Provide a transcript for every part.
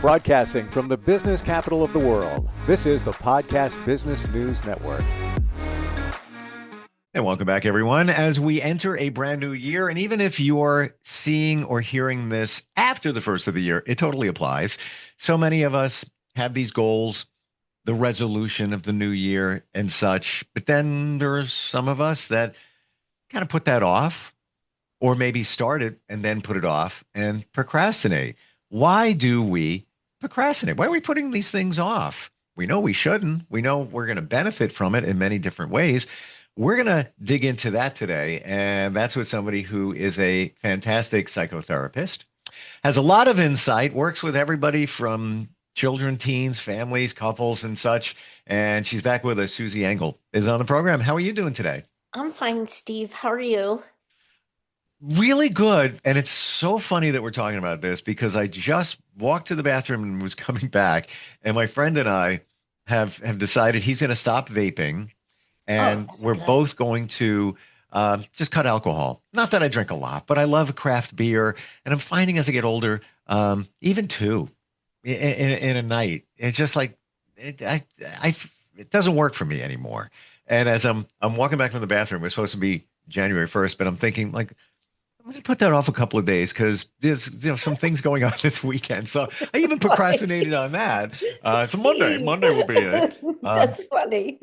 Broadcasting from the business capital of the world, this is the Podcast Business News Network. And welcome back, everyone, as we enter a brand new year. And even if you're seeing or hearing this after the first of the year, it totally applies. So many of us have these goals, the resolution of the new year and such. But then there's some of us that kind of put that off, or maybe start it and then put it off and procrastinate. Why do we procrastinate? Why are we putting these things off? We know we shouldn't. We know we're going to benefit from it in many different ways. We're going to dig into that today. And that's with somebody who is a fantastic psychotherapist, has a lot of insight, works with everybody from children, teens, families, couples, and such. And she's back with us. Susie Engel is on the program. How are you doing today? I'm fine, Steve. How are you? Really good. And it's so funny that we're talking about this because I just walked to the bathroom and was coming back. And my friend and I have decided he's going to stop vaping. And we're good. both going to just cut alcohol. Not that I drink a lot, but I love craft beer. And I'm finding as I get older, even two in a night, it's just like it doesn't work for me anymore. And as I'm walking back from the bathroom, it's supposed to be January 1st, but I'm thinking like, I'm going to put that off a couple of days because there's some things going on this weekend. So I even procrastinated on that. So Monday will be it. That's funny.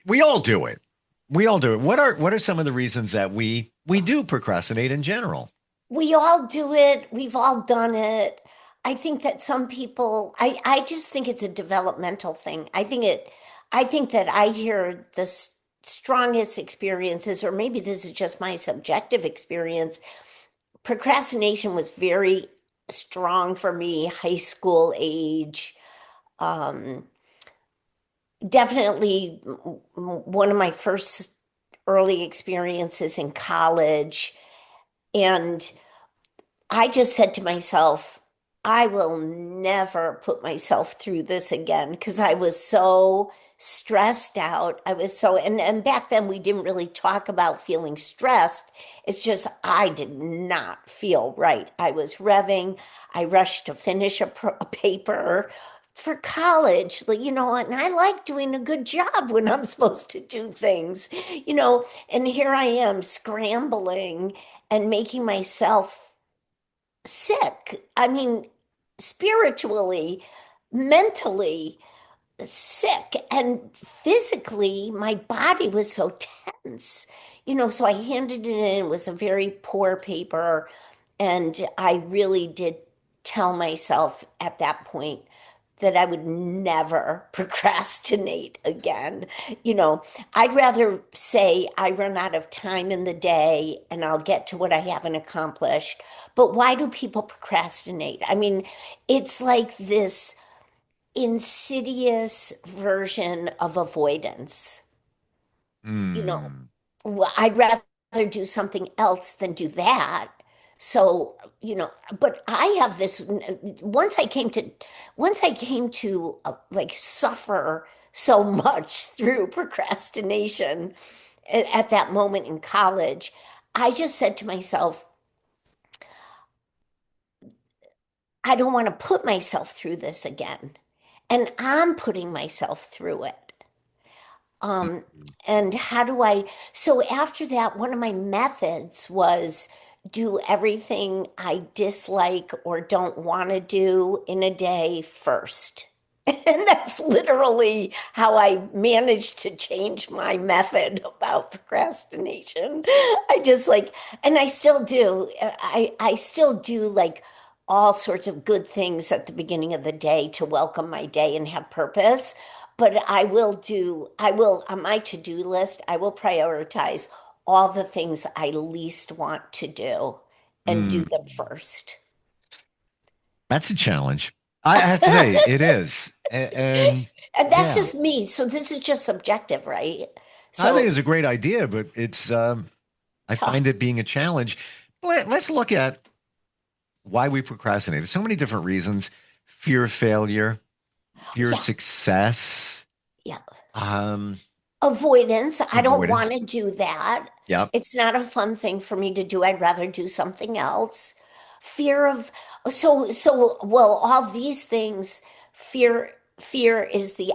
We all do it. We all do it. What are some of the reasons that we do procrastinate in general? We all do it. We've all done it. I think that some people, I just think it's a developmental thing. I think that I hear the strongest experiences, or maybe this is just my subjective experience. Procrastination was very strong for me, high school age. Definitely one of my first early experiences in college. And I just said to myself, I will never put myself through this again because I was so stressed out. And back then we didn't really talk about feeling stressed. It's just, I did not feel right. I was revving. I rushed to finish a paper for college, and I like doing a good job when I'm supposed to do things, and here I am scrambling and making myself sick. I mean, spiritually, mentally sick, and physically, my body was so tense. So I handed it in. It was a very poor paper, and I really did tell myself at that point that I would never procrastinate again. I'd rather say I run out of time in the day and I'll get to what I haven't accomplished. But why do people procrastinate? I mean, it's like this insidious version of avoidance. Mm. I'd rather do something else than do that. So, but I have this, once I came to like suffer so much through procrastination at that moment in college, I just said to myself, I don't want to put myself through this again. And I'm putting myself through it. And so after that, one of my methods was do everything I dislike or don't want to do in a day first. And that's literally how I managed to change my method about procrastination. And I still do. I still do like all sorts of good things at the beginning of the day to welcome my day and have purpose. But on my to-do list, I will prioritize all the things I least want to do and do them first. That's a challenge. I have to say, it is. And that's just me. So this is just subjective, right? I think it's a great idea, but it's I find it being a challenge. Let's look at why we procrastinate. There's so many different reasons. Fear of failure, fear of success. Yeah. Avoidance. I don't want to do that. Yeah. It's not a fun thing for me to do. I'd rather do something else. Fear of well, all these things, fear is the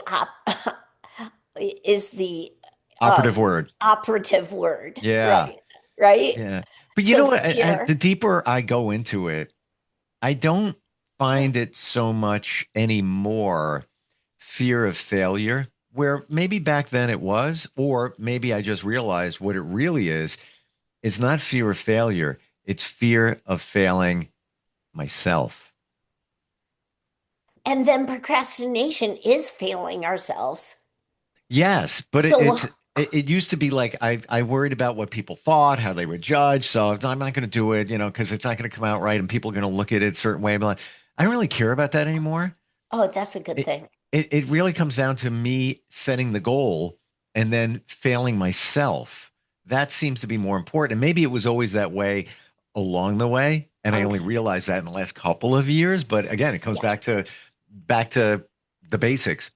is the Operative word. operative word, Yeah. right? Right? Yeah. But you So know what? fear, The deeper I go into it, I don't find it so much anymore fear of failure, where maybe back then it was, or maybe I just realized what it really is. It's not fear of failure, it's fear of failing myself. and then procrastination is failing ourselves. Yes, but So it used to be like I worried about what people thought, how they would judge. So I'm not going to do it, because it's not going to come out right, and people are going to look at it a certain way. I'm like, I don't really care about that anymore. oh, that's a good It thing. it really comes down to me setting the goal and then failing myself. That seems to be more important. And maybe it was always that way along the way, and I only Unconscious. realized that in the last couple of years. But again, it comes Yeah. back to the basics.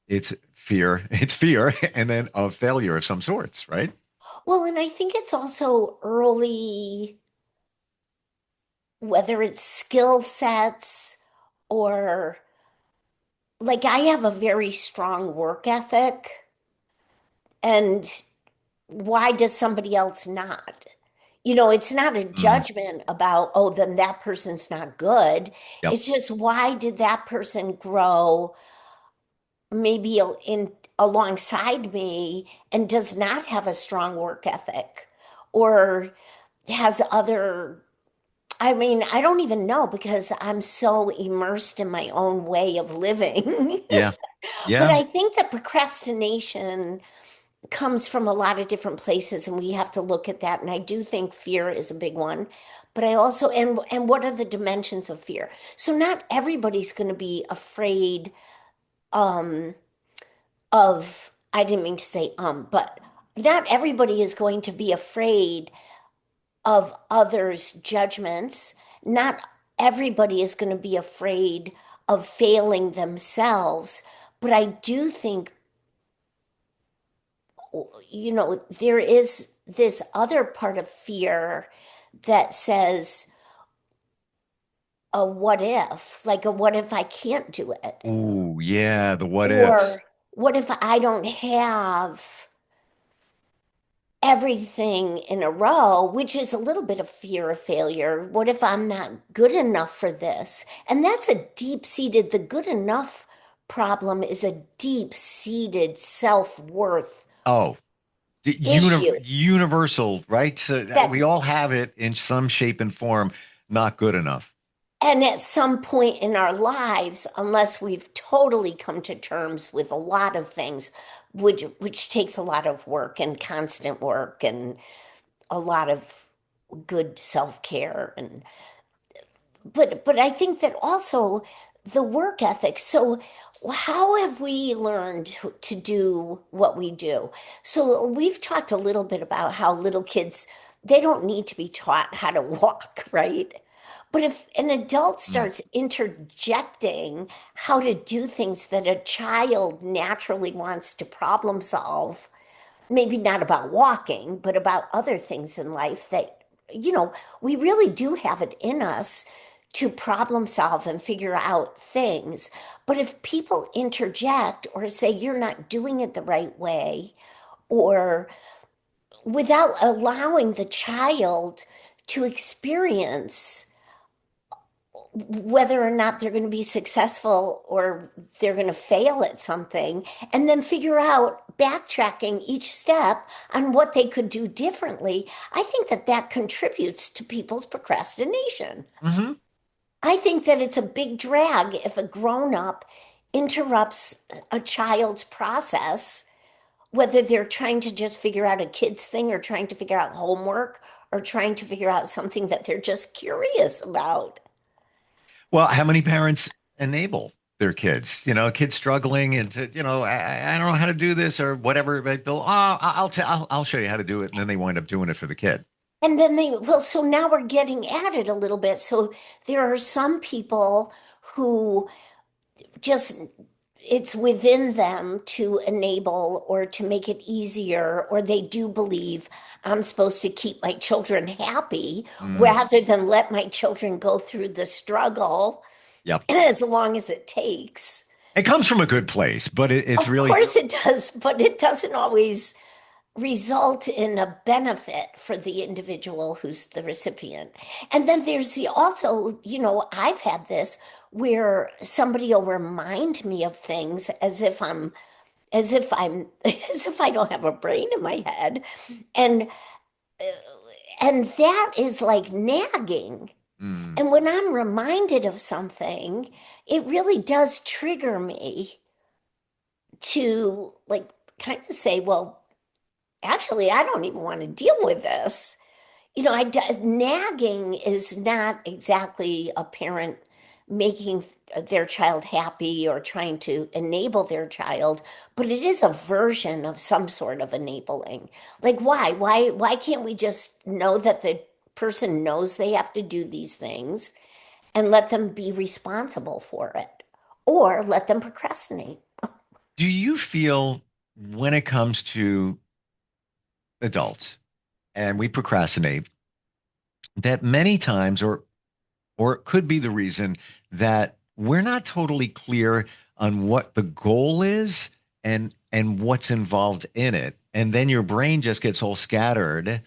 It's fear. It's fear, and then of failure of some sorts, right? Well, and I think it's also early, whether it's skill sets or like I have a very strong work ethic. And why does somebody else not? It's not a Mm, judgment about, oh, then that person's not good. yep. It's just why did that person grow maybe in alongside me and does not have a strong work ethic or has other, I mean, I don't even know because I'm so immersed in my own way of living. Yeah. But Yeah. I think that procrastination comes from a lot of different places and we have to look at that, and I do think fear is a big one, but I also, and what are the dimensions of fear? So not everybody's going to be afraid um of, I didn't mean to say but not everybody is going to be afraid of others' judgments. Not everybody is going to be afraid of failing themselves, but I do think there is this other part of fear that says, a what if? Like, a what if I can't do it? Ooh, yeah. The what if. Or what if I don't have everything in a row, which is a little bit of fear of failure? What if I'm not good enough for this? And that's a deep-seated, the good enough problem is a deep-seated self-worth Oh, issue universal, right? So that we all have it in some shape and form, not good enough. And at some point in our lives, unless we've totally come to terms with a lot of things, which takes a lot of work and constant work and a lot of good self-care, and but I think that also the work ethic. So how have we learned to do what we do? So we've talked a little bit about how little kids, they don't need to be taught how to walk, right? But if an adult Mm. starts interjecting how to do things that a child naturally wants to problem solve, maybe not about walking, but about other things in life that, we really do have it in us to problem solve and figure out things. But if people interject or say you're not doing it the right way, or without allowing the child to experience whether or not they're going to be successful or they're going to fail at something, and then figure out backtracking each step on what they could do differently, I think that that contributes to people's procrastination. Hmm. I think that it's a big drag if a grown up interrupts a child's process, whether they're trying to just figure out a kid's thing or trying to figure out homework or trying to figure out something that they're just curious about. Well, how many parents enable their kids? Kids struggling and I don't know how to do this or whatever. But they'll, I'll show you how to do it, and then they wind up doing it for the kid. And then well, so now we're getting at it a little bit. So there are some people who just it's within them to enable or to make it easier, or they do believe I'm supposed to keep my children happy Mm, rather than let my children go through the struggle yep. as long as it takes. It comes from a good place, but it's Of really, course it does, but it doesn't always result in a benefit for the individual who's the recipient. And then there's the also, I've had this where somebody will remind me of things as if I don't have a brain in my head. And and that is like nagging. mm. And when I'm reminded of something, it really does trigger me to like kind of say, well, actually, I don't even want to deal with this. Nagging is not exactly a parent making their child happy or trying to enable their child, but it is a version of some sort of enabling. Like, why? Why can't we just know that the person knows they have to do these things and let them be responsible for it, or let them procrastinate? Do you feel when it comes to adults and we procrastinate that many times, or it could be the reason that we're not totally clear on what the goal is and what's involved in it, and then your brain just gets all scattered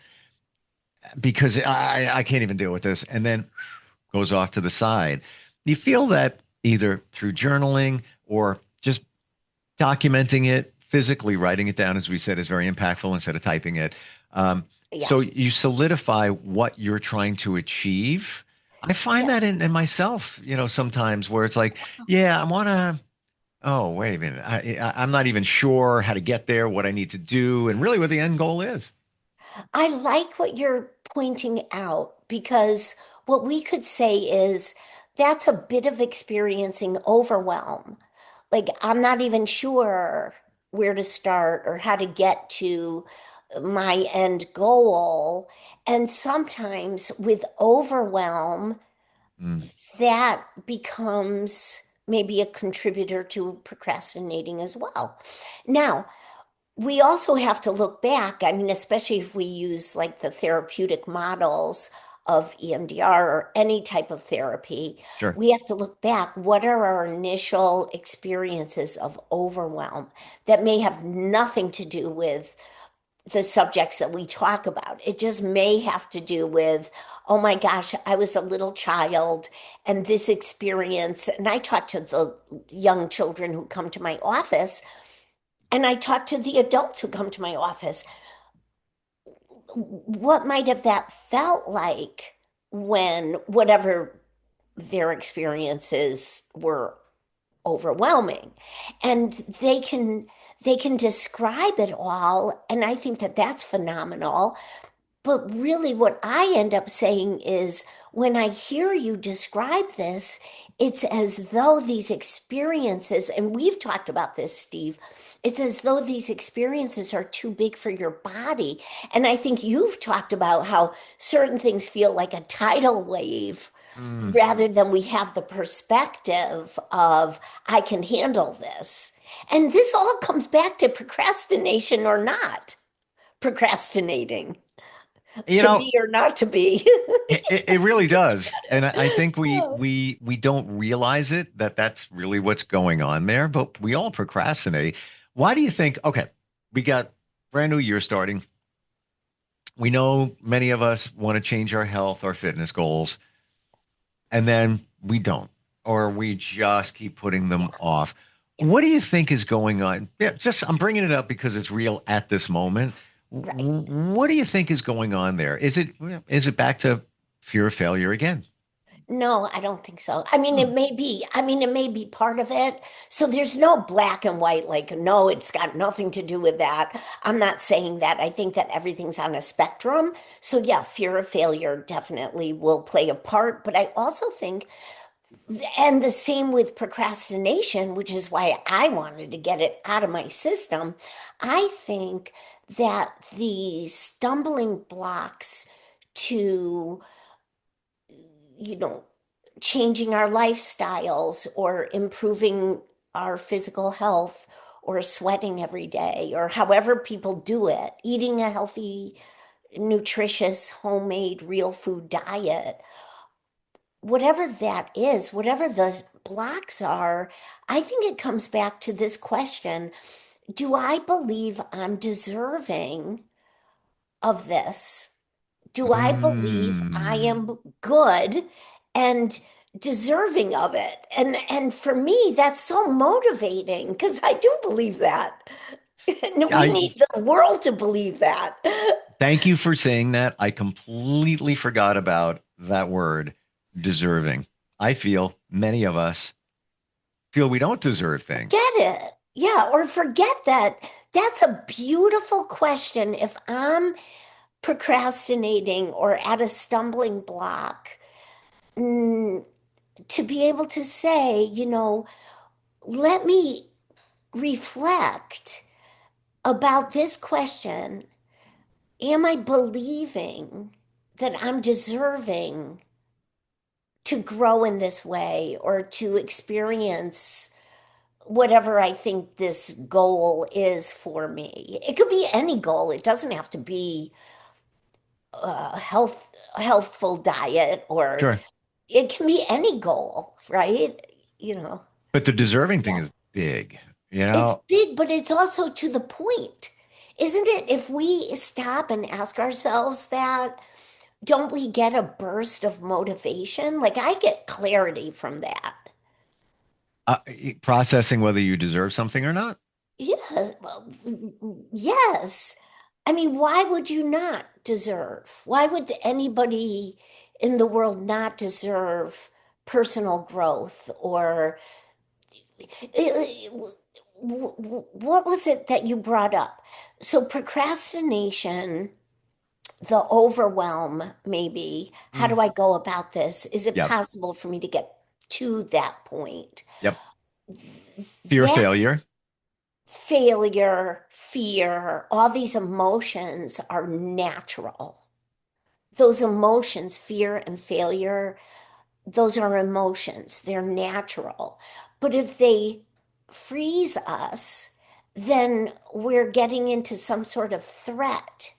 because I can't even deal with this, and then goes off to the side. You feel that either through journaling or just documenting it, physically writing it down, as we said, is very impactful instead of typing it. Yeah. So you solidify what you're trying to achieve. I find Yeah. that in myself, sometimes where it's like, yeah, I want to. Oh, wait a minute. I'm not even sure how to get there, what I need to do, and really what the end goal is. I like what you're pointing out because what we could say is that's a bit of experiencing overwhelm. Like, I'm not even sure where to start or how to get to my end goal. And sometimes with overwhelm, Mm, that becomes maybe a contributor to procrastinating as well. Now, we also have to look back. I mean, especially if we use like the therapeutic models of EMDR or any type of therapy, sure. we have to look back. What are our initial experiences of overwhelm that may have nothing to do with the subjects that we talk about? It just may have to do with, oh my gosh, I was a little child and this experience. And I talk to the young children who come to my office and I talk to the adults who come to my office. What might have that felt like when whatever their experiences were overwhelming? And they can describe it all, and I think that that's phenomenal. But really, what I end up saying is when I hear you describe this, it's as though these experiences, and we've talked about this, Steve, it's as though these experiences are too big for your body. And I think you've talked about how certain things feel like a tidal wave Mm. rather than we have the perspective of, I can handle this. And this all comes back to procrastination or not procrastinating, You to know, be or not to be. it really does, and I think we don't realize it that that's really what's going on there. But we all procrastinate. Why do you think? Okay, we got brand new year starting. We know many of us want to change our health, our fitness goals, and then we don't, or we just keep putting them Yeah, off. yeah, What do you think is going on? Yeah, just I'm bringing it up because it's real at this moment. right. What do you think is going on there? Is it back to fear of failure again? No, I don't think so. I mean, Hmm. it may be part of it. So there's no black and white, like, no, it's got nothing to do with that. I'm not saying that. I think that everything's on a spectrum. So yeah, fear of failure definitely will play a part. But I also think, and the same with procrastination, which is why I wanted to get it out of my system. I think that the stumbling blocks to, you know, changing our lifestyles or improving our physical health or sweating every day or however people do it, eating a healthy, nutritious, homemade, real food diet, whatever that is, whatever the blocks are, I think it comes back to this question: do I believe I'm deserving of this? Do I believe I Mm. am good and deserving of it? And for me, that's so motivating because I do believe that. And we I need the world to believe that. thank you for saying that. I completely forgot about that word, deserving. I feel many of us feel we don't deserve things. Get it. Yeah, or forget that. That's a beautiful question. If I'm procrastinating or at a stumbling block, mm, to be able to say, let me reflect about this question. Am I believing that I'm deserving to grow in this way or to experience whatever I think this goal is for me? It could be any goal. It doesn't have to be a healthful diet, or Sure. it can be any goal, right? You know. But the deserving thing is big, you It's know? big, but it's also to the point. Isn't it? If we stop and ask ourselves that, don't we get a burst of motivation? Like I get clarity from that. Uh, Processing whether you deserve something or not. Yes, well, yes. I mean, why would you not deserve? Why would anybody in the world not deserve personal growth or what was it that you brought up? So procrastination, the overwhelm, maybe. How Mm. do I go about this? Is it Yep. possible for me to get to that point? Yep. Fear of That failure. failure, fear, all these emotions are natural. Those emotions, fear and failure, those are emotions. They're natural. But if they freeze us, then we're getting into some sort of threat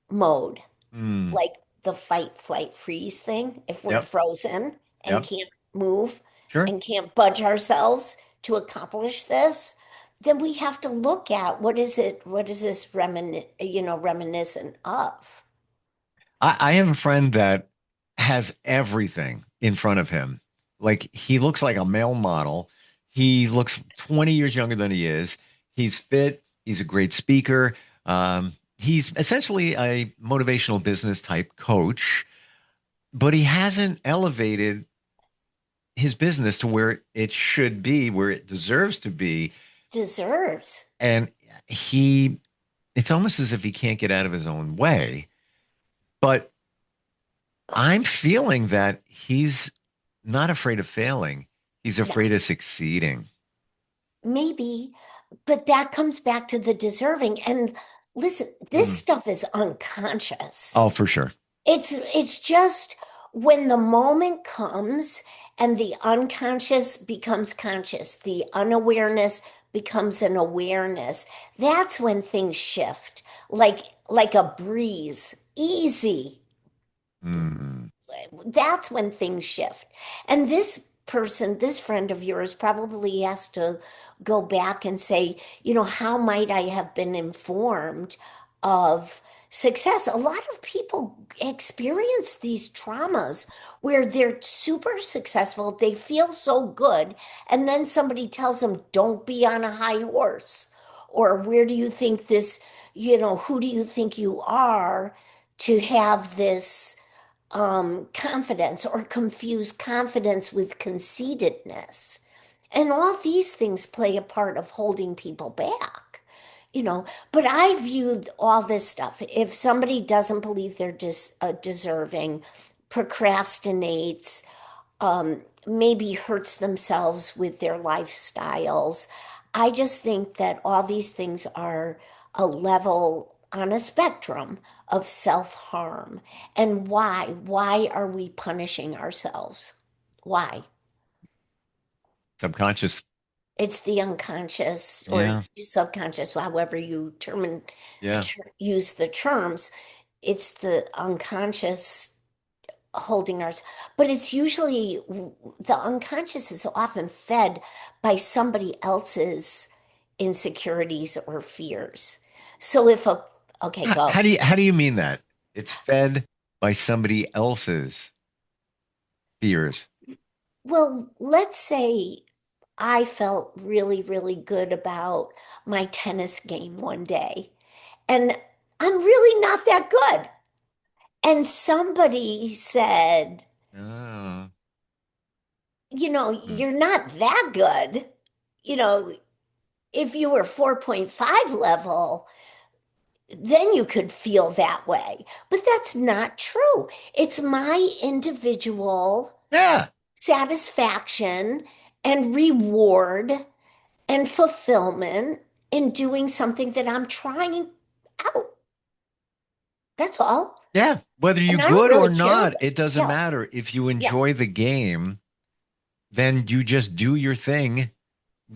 mode, Mm. like the fight, flight, freeze thing. If we're Yep. frozen and Yep. can't move Sure. and can't budge ourselves to accomplish this, then we have to look at what is this reminiscent of? I have a friend that has everything in front of him. Like he looks like a male model. He looks 20 years younger than he is. He's fit. He's a great speaker. He's essentially a motivational business type coach, but he hasn't elevated his business to where it should be, where it deserves to be. Deserves. And it's almost as if he can't get out of his own way. But I'm feeling that he's not afraid of failing. He's No, afraid of succeeding. maybe, but that comes back to the deserving. And listen, this Mm. stuff is Oh, unconscious. for sure. It's just when the moment comes and the unconscious becomes conscious, the unawareness becomes an awareness. That's when things shift, like a breeze, easy. Mm. That's when things shift. And this person, this friend of yours, probably has to go back and say, how might I have been informed of success? A lot of people experience these traumas where they're super successful, they feel so good, and then somebody tells them, don't be on a high horse. Or where do you think this, who do you think you are to have this confidence, or confuse confidence with conceitedness. And all these things play a part of holding people back, But I view all this stuff. If somebody doesn't believe they're deserving, procrastinates, maybe hurts themselves with their lifestyles. I just think that all these things are a level on a spectrum of self-harm. And why? Why are we punishing ourselves? Why? Subconscious. It's the unconscious or Yeah. subconscious, however you Yeah. use the terms. It's the unconscious holding ours, but it's usually the unconscious is often fed by somebody else's insecurities or fears. So if a, okay, go. How do you mean that? It's fed by somebody else's fears. Well, let's say I felt really, really good about my tennis game one day, and I'm really not that good. And somebody said, Oh. Mm. you're not that good. You know, if you were 4.5 level, then you could feel that way. But that's not true. It's my individual Yeah. satisfaction and reward and fulfillment in doing something that I'm trying out. That's all. Yeah. Whether you And I don't good or really care not, about, it doesn't yeah, matter. If you yeah. enjoy the game, then you just do your thing.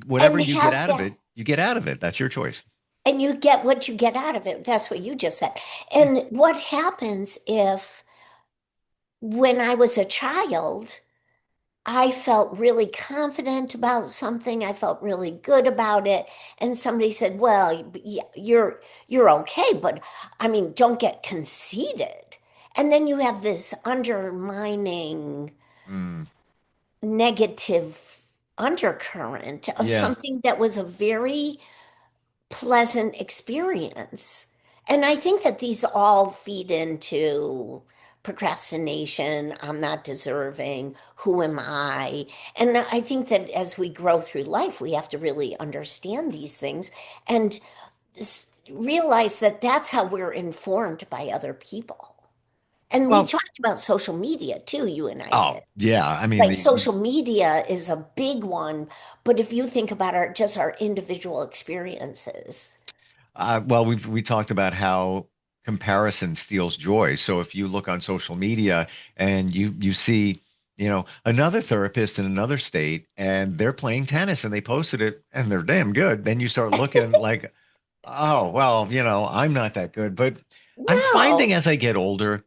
Whatever And you get have out of that, it, you get out of it. That's your choice. and you get what you get out of it. That's what you just said. And what happens if, when I was a child, I felt really confident about something. I felt really good about it. And somebody said, "Well, you're okay, but I mean, don't get conceited." And then you have this undermining Mm. negative undercurrent of Yeah. something that was a very pleasant experience. And I think that these all feed into procrastination. I'm not deserving. Who am I? And I think that as we grow through life, we have to really understand these things and realize that that's how we're informed by other people. And we Well, talked about social media too, you and I oh, did. yeah. I mean, Like social media is a big one, but if you think about just our individual experiences. well, we talked about how comparison steals joy. So if you look on social media and you see, another therapist in another state and they're playing tennis and they posted it and they're damn good, then you start looking like, oh, well, I'm not that good. But I'm finding No, as I get older,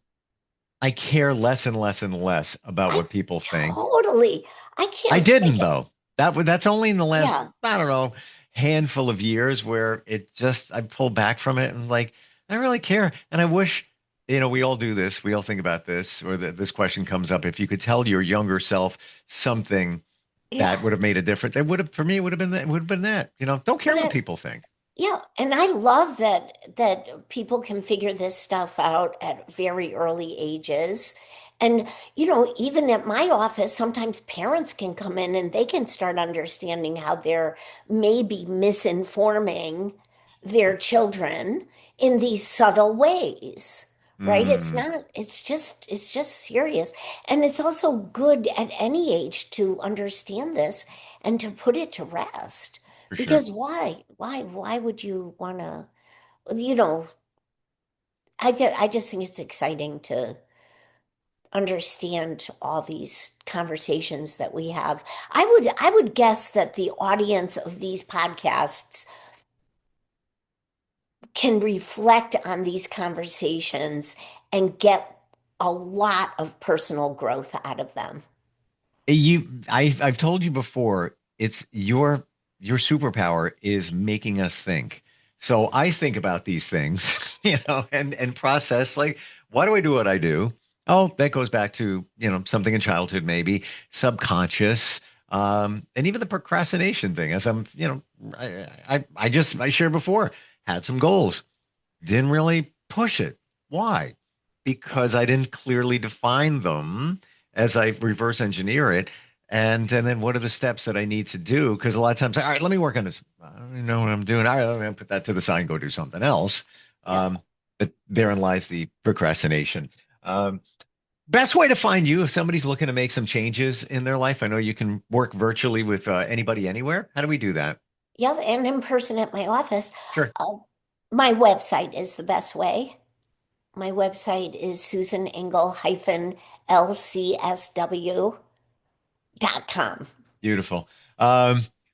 I care less and less and less about I what people think. totally, I I can't, like, didn't though. That's only in the last, yeah, I don't know, handful of years where it just I pulled back from it and like I don't really care. And I wish, we all do this. We all think about this, or this question comes up. If you could tell your younger self something that yeah. would have made a difference, it would have for me. It would have been that. It would have been that. Don't care But what people think. yeah, and I love that people can figure this stuff out at very early ages. And even at my office, sometimes parents can come in and they can start understanding how they're maybe misinforming their children in these subtle ways. Right? Mm, It's just serious. And it's also good at any age to understand this and to put it to rest. for sure. Because why would you want to, you know, I just think it's exciting to understand all these conversations that we have. I would guess that the audience of these podcasts can reflect on these conversations and get a lot of personal growth out of them. I've told you before, it's your superpower is making us think. So I think about these things, and process like, why do I do what I do? Oh, that goes back to, something in childhood, maybe subconscious, and even the procrastination thing. As I'm, I shared before, had some goals, didn't really push it. Why? Because I didn't clearly define them as I reverse engineer it. And then what are the steps that I need to do? Because a lot of times, all right, let me work on this. I don't even know what I'm doing. All right, let me put that to the side and go do something else. Yeah. But therein lies the procrastination. Um, Best way to find you if somebody's looking to make some changes in their life. I know you can work virtually with anybody anywhere. How do we do that? Yeah, and in person at my office. Sure. Uh, my website is the best way. My website is susanengel-lcsw.com. Beautiful.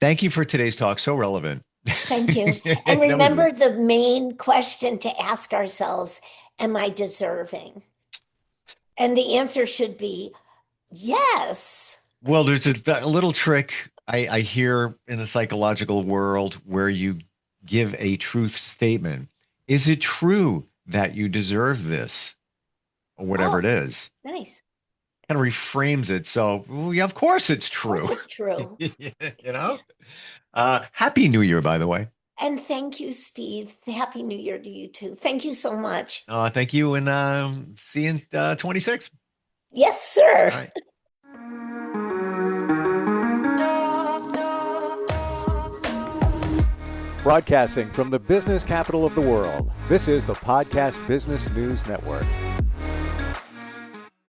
Thank you for today's talk. So relevant. Thank you. And That was remember the main question to ask ourselves, am I deserving? And the answer should be yes. Well, there's a little trick I hear in the psychological world where you give a truth statement. Is it true that you deserve this? Or whatever it Oh, is. nice. Kind of reframes it. So, well, yeah, of course it's Of course true. it's true. You know? Happy New Year, by the way. And thank you, Steve. Happy New Year to you too. Thank you so much. Thank you, and see you in 26. Yes, sir. All right. Broadcasting from the business capital of the world, this is the Podcast Business News Network.